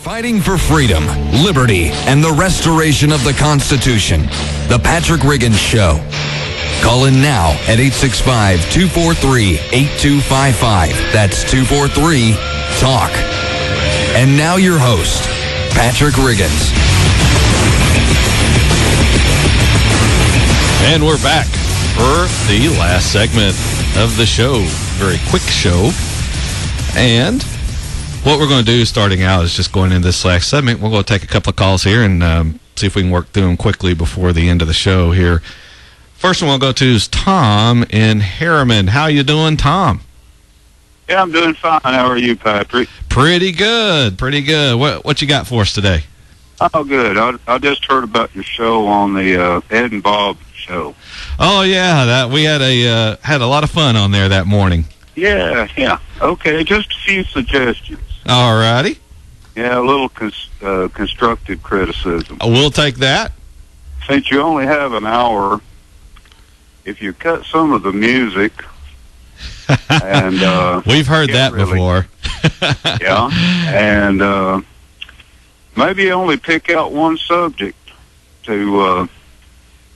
Fighting for freedom, liberty, and the restoration of the Constitution. The Patrick Riggins Show. Call in now at 865-243-8255. That's 243-TALK. And now your host, Patrick Riggins. And we're back for the last segment of the show. Very quick show. And what we're going to do starting out is just going into this last segment. We're going to take a couple of calls here and see if we can work through them quickly before the end of the show here. First one we'll go to is Tom in Harriman. How you doing, Tom? Yeah, I'm doing fine. How are you, Patrick? Pretty good, pretty good. What you got for us today? Oh, good. I just heard about your show on the Ed and Bob show. Oh, yeah, that we had a lot of fun on there that morning. Yeah. Okay, just a few suggestions. All righty. Yeah, a little constructive criticism. We'll take that. Since you only have an hour, if you cut some of the music, and we've heard that before. Yeah, and maybe only pick out one subject to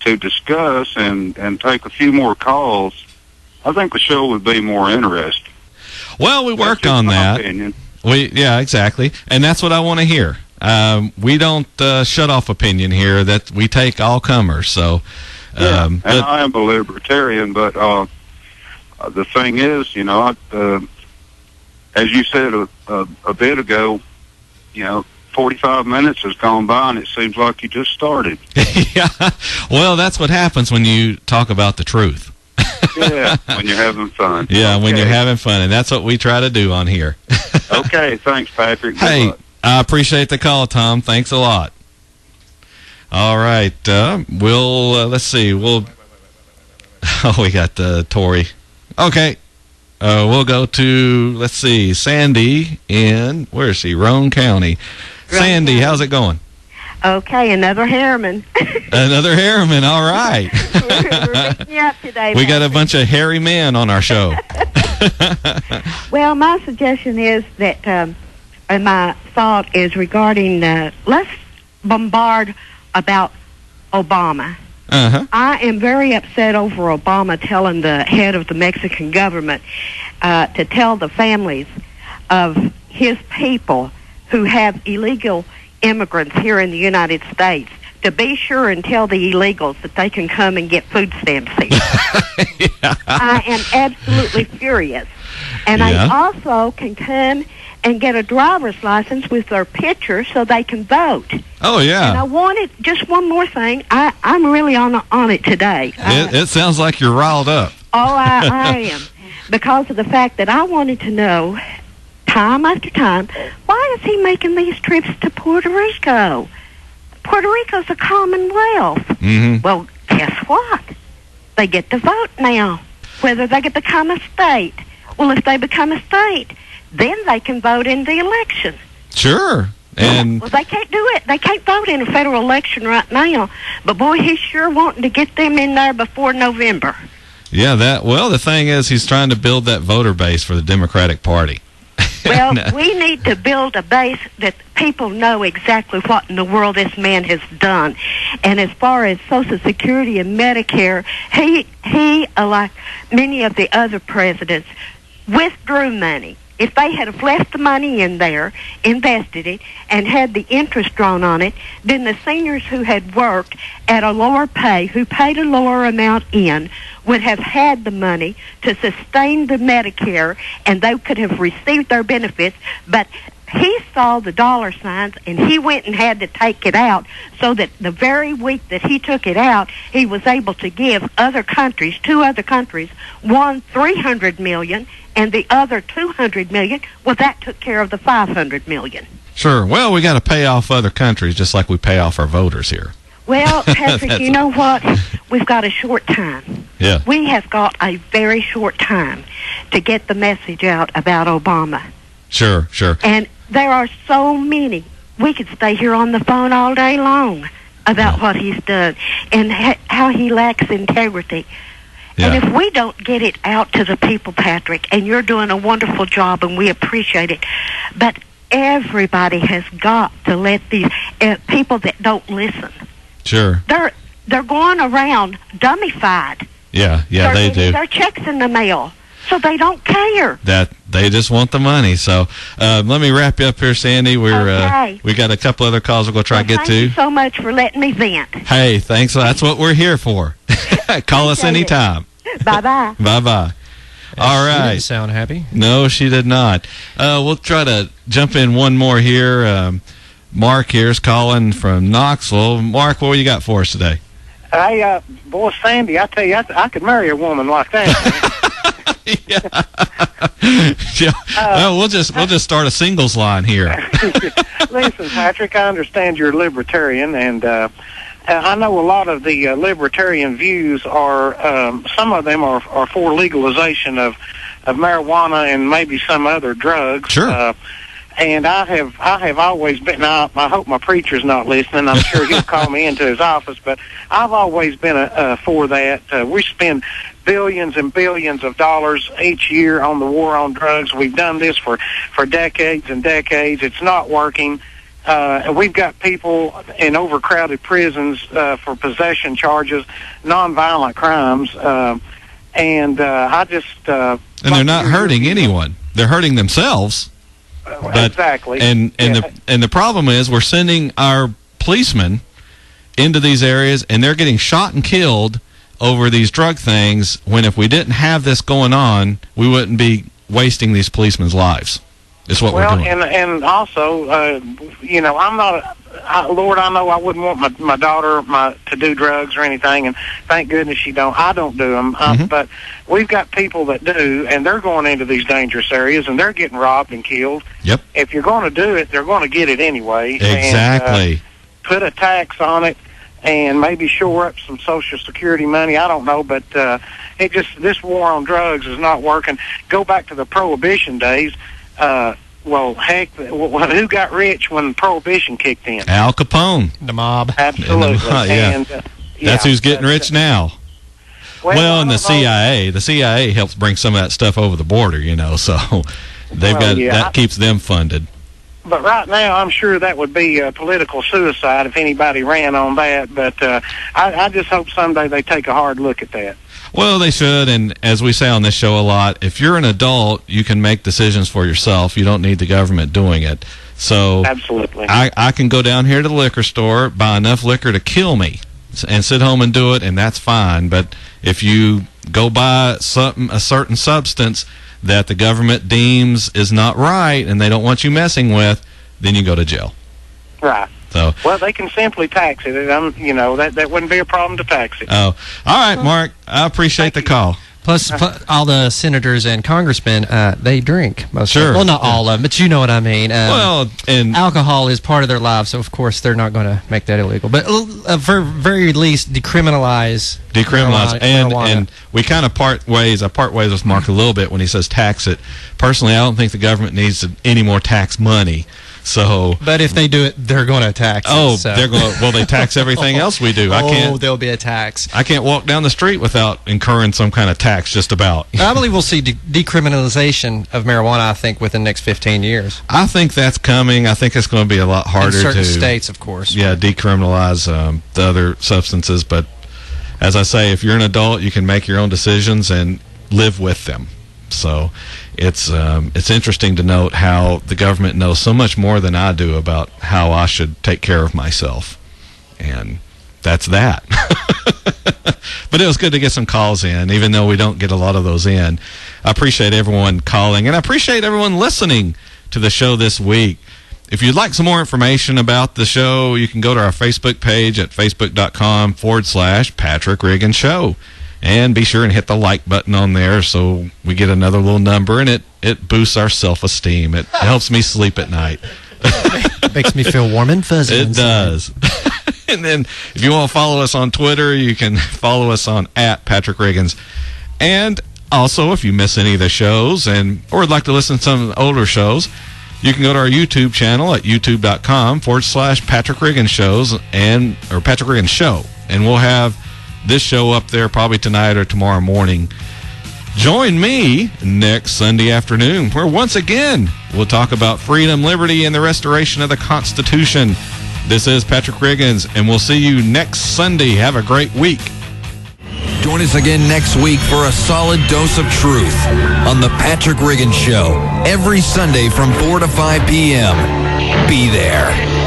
discuss and take a few more calls. I think the show would be more interesting. Well, we worked on that. Opinion. Yeah, exactly, and that's what I want to hear. We don't shut off opinion here. That we take all comers. So, and I am a libertarian, but the thing is, you know, as you said a bit ago, you know, 45 minutes has gone by, and it seems like you just started. Yeah, well, that's what happens when you talk about the truth. Yeah, when you're having fun. Yeah, okay. When you're having fun, and that's what we try to do on here. Okay, thanks, Patrick. Hey, I appreciate the call, Tom. Thanks a lot. All right, let's see. We got Tori. Okay, we'll go to, let's see, Sandy in, where is she? Roane County. Sandy, how's it going? Okay, another Harriman. Another Harriman, all right. We're picking you up today. We got a bunch of hairy men on our show. Well, my suggestion is that, and my thought is regarding, let's bombard about Obama. Uh-huh. I am very upset over Obama telling the head of the Mexican government to tell the families of his people who have illegal immigrants here in the United States to be sure and tell the illegals that they can come and get food stamps here. Yeah. I am absolutely furious. And they also can come and get a driver's license with their picture so they can vote. Oh, yeah. And I wanted, just one more thing, I'm really on it today. It sounds like you're riled up. Oh, I am. Because of the fact that I wanted to know, time after time, why is he making these trips to Puerto Rico? Puerto Rico's a commonwealth. Mm-hmm. Well, guess what? They get to vote now, whether they get to become a state. Well, if they become a state, then they can vote in the election. Sure. And well, they can't do it. They can't vote in a federal election right now. But, boy, he's sure wanting to get them in there before November. Yeah, the thing is he's trying to build that voter base for the Democratic Party. Well, we need to build a base that people know exactly what in the world this man has done. And as far as Social Security and Medicare, he like many of the other presidents, withdrew money. If they had have left the money in there, invested it, and had the interest drawn on it, then the seniors who had worked at a lower pay, who paid a lower amount in, would have had the money to sustain the Medicare, and they could have received their benefits. But he saw the dollar signs, and he went and had to take it out, so that the very week that he took it out, he was able to give other countries, two other countries, one $300 million, and the other $200 million. Well, that took care of the $500 million. Sure. Well, we got to pay off other countries just like we pay off our voters here. Well, Patrick, you know what? We've got a short time. Yeah. We have got a very short time to get the message out about Obama. Sure. And there are so many. We could stay here on the phone all day long about what he's done and how he lacks integrity. Yeah. And if we don't get it out to the people, Patrick, and you're doing a wonderful job and we appreciate it, but everybody has got to let these people that don't listen. Sure. They're going around dummified. Yeah, They're they do. Their checks in the mail, so they don't care. That they just want the money. So let me wrap you up here, Sandy. We got a couple other calls we're going to try to get to. Thank you so much for letting me vent. Hey, thanks. That's what we're here for. Call us anytime. Bye-bye. Bye-bye. All right. She didn't sound happy. No, she did not. We'll try to jump in one more here. Mark here's calling from Knoxville. Mark, what you got for us today? Hey, boy, Sandy, I tell you, I could marry a woman like that. Yeah. Well, we'll just start a singles line here. Listen, Patrick, I understand you're a libertarian, and I know a lot of the libertarian views are, some of them are for legalization of marijuana and maybe some other drugs. Sure. And I have always been. Now, I hope my preacher's not listening. I'm sure he'll call me into his office. But I've always been for that. We spend billions and billions of dollars each year on the war on drugs. We've done this for decades and decades. It's not working. We've got people in overcrowded prisons for possession charges, nonviolent crimes, and I just. And they're not hurting anyone. They're hurting themselves. Exactly. And the problem is we're sending our policemen into these areas, and they're getting shot and killed over these drug things, when if we didn't have this going on, we wouldn't be wasting these policemen's lives. Is what we're doing. And also, you know, I'm not. Lord, I know I wouldn't want my daughter to do drugs or anything, and thank goodness she don't. I don't do them, but we've got people that do, and they're going into these dangerous areas, and they're getting robbed and killed. Yep. If you're going to do it, they're going to get it anyway. Exactly. And, put a tax on it, and maybe shore up some Social Security money. I don't know, but this war on drugs is not working. Go back to the Prohibition days. Well, heck, who got rich when Prohibition kicked in? Al Capone. The mob. Absolutely. Yeah. And, That's who's getting rich now. Well, and the CIA. The CIA helps bring some of that stuff over the border, you know, so that keeps them funded. But right now, I'm sure that would be political suicide if anybody ran on that. But I just hope someday they take a hard look at that. Well, they should, and as we say on this show a lot, if you're an adult, you can make decisions for yourself. You don't need the government doing it. So absolutely, I can go down here to the liquor store, buy enough liquor to kill me, and sit home and do it, and that's fine. But if you go buy a certain substance that the government deems is not right and they don't want you messing with, then you go to jail. Right. So, well, they can simply tax it. You know, that wouldn't be a problem to tax it. Oh, all right, Mark. I appreciate the call. Plus, all the senators and congressmen, they drink. Sure. Well, not all of them, but you know what I mean. Well, and alcohol is part of their lives, so of course they're not going to make that illegal. But for very least, decriminalize and we kind of part ways. I part ways with Mark a little bit when he says tax it. Personally, I don't think the government needs any more tax money. So, but if they do it, they're going to tax. They're going. Well, they tax everything else we do. There'll be a tax. I can't walk down the street without incurring some kind of tax. Just about. I believe we'll see decriminalization of marijuana. I think within the next 15 years. I think that's coming. I think it's going to be a lot harder in certain states, of course. Yeah, decriminalize the other substances. But as I say, if you're an adult, you can make your own decisions and live with them. So it's interesting to note how the government knows so much more than I do about how I should take care of myself. And that's that. But it was good to get some calls in, even though we don't get a lot of those in. I appreciate everyone calling, and I appreciate everyone listening to the show this week. If you'd like some more information about the show, you can go to our Facebook page at facebook.com/Patrick Riggin Show. And be sure and hit the like button on there so we get another little number, and it boosts our self-esteem. It helps me sleep at night. It makes me feel warm and fuzzy. It does. And then if you want to follow us on Twitter, you can follow us on @PatrickRiggins. And also, if you miss any of the shows or would like to listen to some of the older shows, you can go to our YouTube channel at youtube.com/Patrick Riggins Shows or Patrick Riggins Show. And we'll have this show up there probably tonight or tomorrow morning Join me next Sunday afternoon, where once again we'll talk about freedom, liberty, and the restoration of the Constitution. This is Patrick Riggins, and we'll see you next Sunday. Have a great week. Join us again next week for a solid dose of truth on The Patrick Riggins Show, every Sunday from 4 to 5 p.m. Be there.